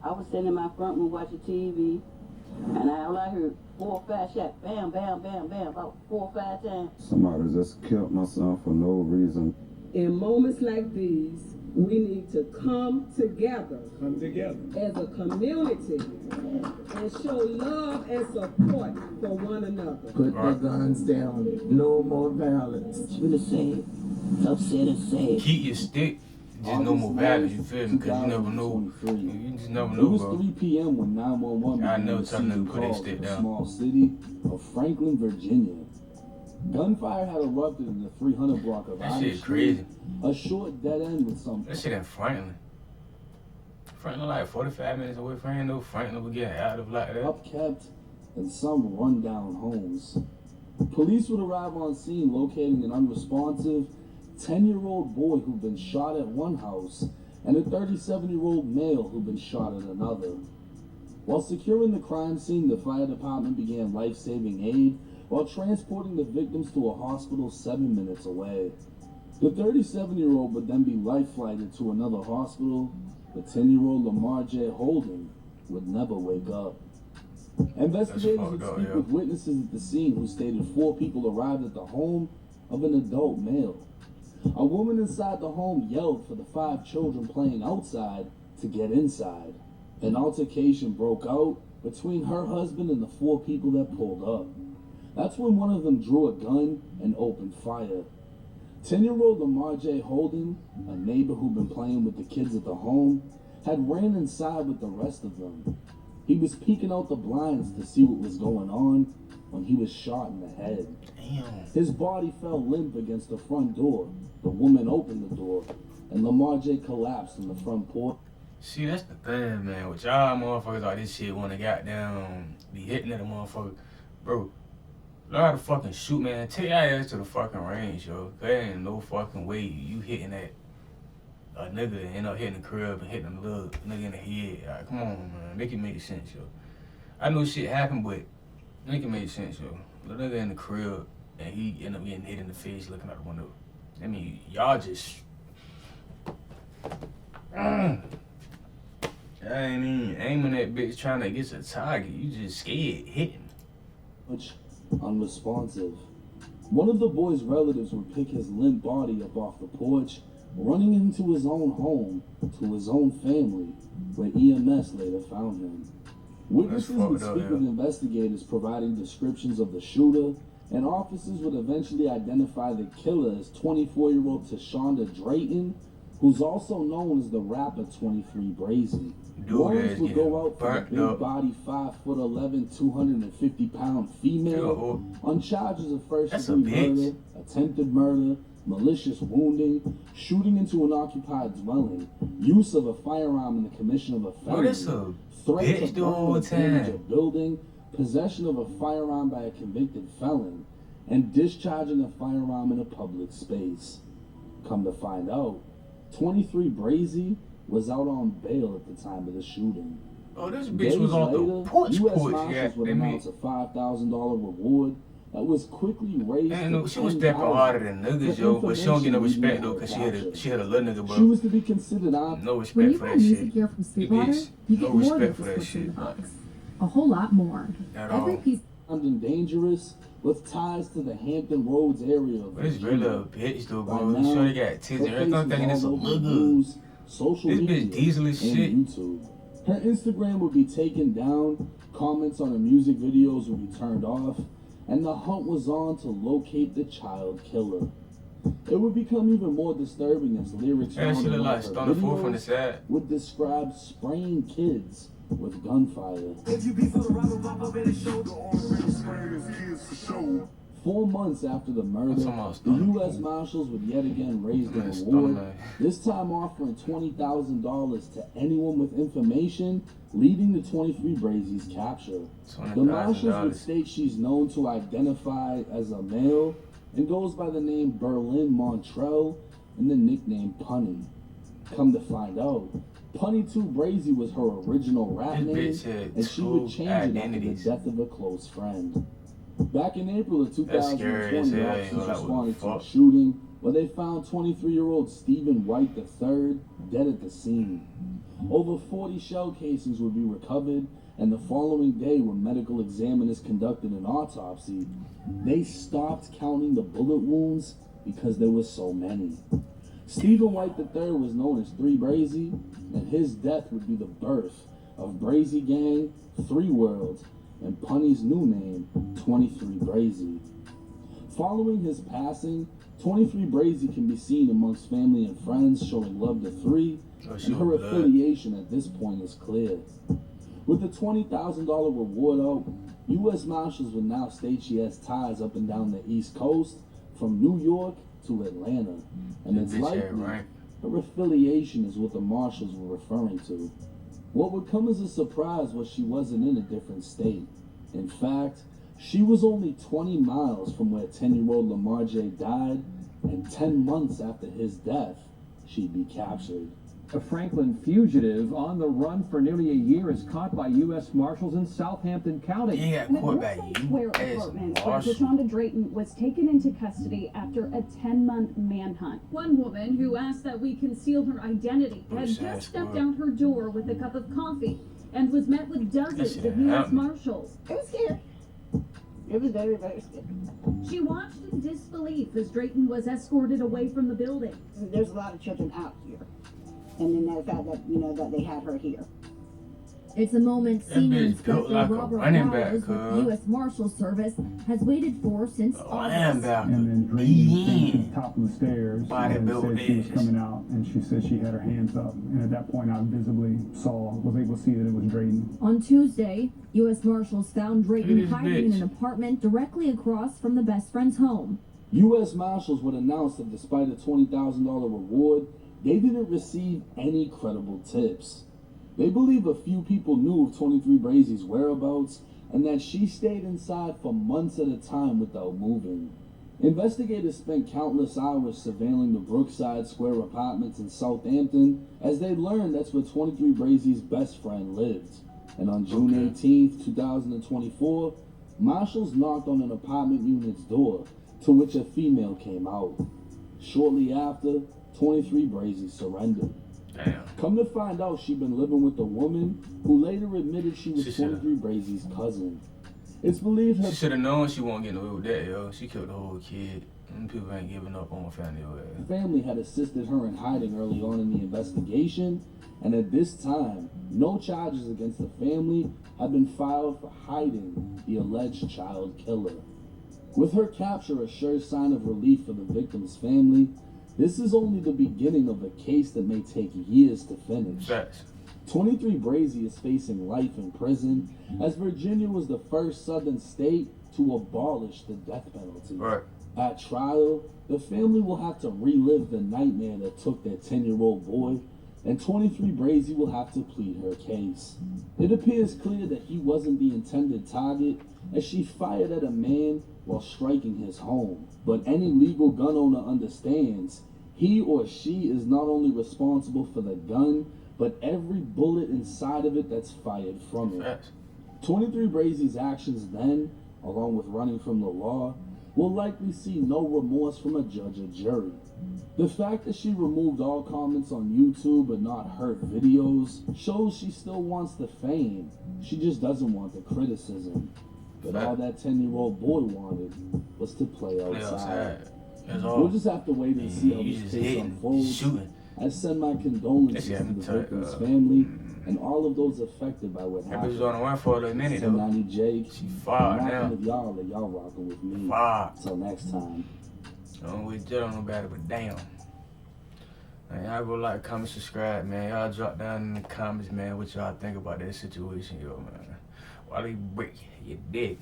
I was sitting in my front room watching TV, and all I heard 4 or 5 shots, bam, bam, bam, bam, about 4 or 5 times. Somebody just killed my son for no reason. In moments like these, we need to come together as a community and show love and support for one another. Put the guns down. No more violence. It's really sad. It's upset and sad. Keep your stick. Just no more violence, you feel me? Because you never know. You just never know, It was bro. 3 p.m. when 911 I began never to tell them to receive put their calls stick in the down. small city of Franklin, Virginia. Gunfire had erupted in the 300 block of That Ivy shit Street, crazy. a short dead end with some. That shit in Franklin. Franklin like 45 minutes away from here. No Franklin would get active like that. Upkept and some rundown homes. Police would arrive on scene locating an unresponsive 10-year-old boy who'd been shot at one house and a 37-year-old male who'd been shot at another. While securing the crime scene, the fire department began life-saving aid while transporting the victims to a hospital 7 minutes away. The 37-year-old would then be life-flighted to another hospital. The 10-year-old Lamar J. Holden would never wake up. Investigators would speak with witnesses at the scene who stated 4 people arrived at the home of an adult male. A woman inside the home yelled for the 5 children playing outside to get inside. An altercation broke out between her husband and the 4 people that pulled up. That's when one of them drew a gun and opened fire. 10-year-old Lamar J. Holden, a neighbor who'd been playing with the kids at the home, had ran inside with the rest of them. He was peeking out the blinds to see what was going on when he was shot in the head. Damn. His body fell limp against the front door. The woman opened the door, and Lamar J. collapsed on the front porch. See, that's the thing, man. With y'all motherfuckers like this shit wanna goddamn be hitting at a motherfucker. Bro, learn how to fucking shoot, man. Take your ass to the fucking range, yo. There ain't no fucking way you hitting that a nigga and end up hitting the crib and hitting a little nigga in the head. Like, come on, man. Make it make sense, yo. I know shit happened, but make it make sense, yo. The nigga in the crib and he end up getting hit in the face looking out the window. I mean, y'all just... I ain't even aiming that bitch trying to get to the target. You just scared hitting. Unresponsive. One of the boy's relatives would pick his limp body up off the porch, running into his own home, to his own family, where EMS later found him. Witnesses would speak with investigators providing descriptions of the shooter, and officers would eventually identify the killer as 24-year-old Tashonda Drayton, who's also known as the rapper 23 Brazy. Warrants would go out for the big body 5'11", 250-pound female on charges of first-degree murder, attempted murder, malicious wounding, shooting into an occupied dwelling, use of a firearm in the commission of a felony, threats of burn or damage a building, possession of a firearm by a convicted felon, and discharging a firearm in a public space. Come to find out, 23 Brazy was out on bail at the time of the shooting. Oh, this bitch was on the porch. U.S. Marshals would announce a $5,000 reward that was quickly raised. Man, she was stepping harder than niggas, yo, but she don't get no respect though, cause she had a little nigga, bro. She was to be considered on. No respect for that shit. When you buy music gear from Sweetwater, you get more than just what's in the box. A whole lot more. Every piece. And dangerous with ties to the Hampton Roads area of This really a bitch though, bro. You sure they got tits and everything? I'm thinking it's a little social this media bitch diesel as shit. YouTube. Her Instagram would be taken down, comments on her music videos would be turned off, and the hunt was on to locate the child killer. It would become even more disturbing as lyrics found in one of her videos would describe spraying kids with gunfire. 4 months after the murder, the U.S. Marshals would yet again raise the reward, this time offering $20,000 to anyone with information leading to 23 Brazy's capture. The Marshals would state she's known to identify as a male and goes by the name Berlin Montrell and the nickname Punny. Come to find out, Punny 2 Brazy was her original rap name, and she would change it after the death of a close friend. Back in April of 2020, officers responded to a shooting where they found 23-year-old Stephen White III dead at the scene. Over 40 shell casings would be recovered, and the following day, when medical examiners conducted an autopsy, they stopped counting the bullet wounds because there were so many. Stephen White III was known as 3 Brazy, and his death would be the birth of Brazy Gang, 3 Worlds, and Punny's new name, 23 Brazy. Following his passing, 23 Brazy can be seen amongst family and friends showing love to 3, and her affiliation at this point is clear. With the $20,000 reward out, U.S. Marshals will now state she has ties up and down the East Coast, from New York to Atlanta, and it's likely her affiliation is what the Marshals were referring to. What would come as a surprise was she wasn't in a different state. In fact, she was only 20 miles from where 10-year-old Lamar J died, and 10 months after his death, she'd be captured. A Franklin fugitive on the run for nearly a year is caught by U.S. Marshals in Southampton County. Yeah, caught by Square apartment where Deshaunda Drayton was taken into custody after a 10-month manhunt. One woman who asked that we conceal her identity had just stepped out her door with a cup of coffee and was met with dozens of U.S. Marshals. It was scary. It was very, very scary. She watched in disbelief as Drayton was escorted away from the building. There's a lot of children out here. And then the fact that, you know, that they had her here. It's a moment Senior Inspector like Robert back, with the U.S. Marshals Service has waited for since August. And then Drayton came to the top of the stairs and said she was coming out, and she said she had her hands up. And at that point, I visibly was able to see that it was Drayton. On Tuesday, U.S. Marshals found Drayton hiding in an apartment directly across from the best friend's home. U.S. Marshals would announce that despite a $20,000 reward, they didn't receive any credible tips. They believe a few people knew of 23 Brazy's whereabouts and that she stayed inside for months at a time without moving. Investigators spent countless hours surveilling the Brookside Square apartments in Southampton as they learned that's where 23 Brazy's best friend lived. And on June 18, 2024, Marshals knocked on an apartment unit's door, to which a female came out. Shortly after, 23 Brazy surrendered. Damn. Come to find out, she'd been living with a woman who later admitted she was 23 Brazy's cousin. It's believed her... She should have known she won't get away with that, yo. She killed the whole kid. Them people ain't giving up on her family. Family had assisted her in hiding early on in the investigation, and at this time, no charges against the family had been filed for hiding the alleged child killer. With her capture a sure sign of relief for the victim's family, this is only the beginning of a case that may take years to finish. 23 Brazy is facing life in prison, as Virginia was the first southern state to abolish the death penalty. At trial, the family will have to relive the nightmare that took their 10-year-old boy, and 23 Brazy will have to plead her case. It appears clear that he wasn't the intended target, as she fired at a man while striking his home. But any legal gun owner understands he or she is not only responsible for the gun, but every bullet inside of it that's fired from it. 23 Brazy's actions then, along with running from the law, will likely see no remorse from a judge or jury. The fact that she removed all comments on YouTube but not her videos shows she still wants the fame. She just doesn't want the criticism. But all that 10-year-old boy wanted was to play outside. We'll just have to wait and see how this case unfolds. I send my condolences to the victim's family and all of those affected by what happened. That bitch was on the run for a little minute, though. Jake. She fired now. Of y'all rocking with me. Till next time. I don't wish that on nobody, but damn. Man, y'all go like, comment, subscribe, man. Y'all drop down in the comments, man, what y'all think about that situation, yo, man. While they break your dick.